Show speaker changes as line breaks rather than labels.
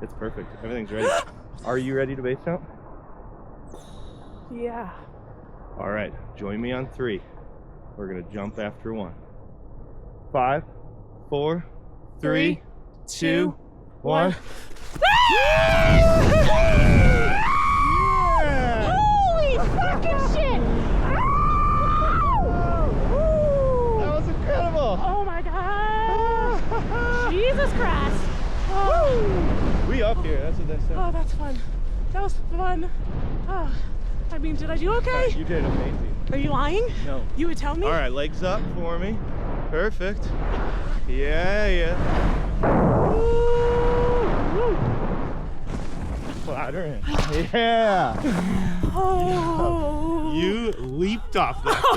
It's perfect. Everything's ready. Are you ready to base jump?
Yeah.
All right, join me on 3. We're gonna jump after 1. 5, 4, 3, 2, 1.
Holy fucking shit!
That was incredible!
Oh my god! Jesus Christ!
We up here, that's what they said.
Oh, that's fun. That was fun. Oh, I mean, did I do okay?
You did amazing.
Are you lying?
No.
You would tell me?
All right, legs up for me. Perfect. Yeah.
Woo!
Flatter in. Yeah.
Oh.
You leaped off that thing.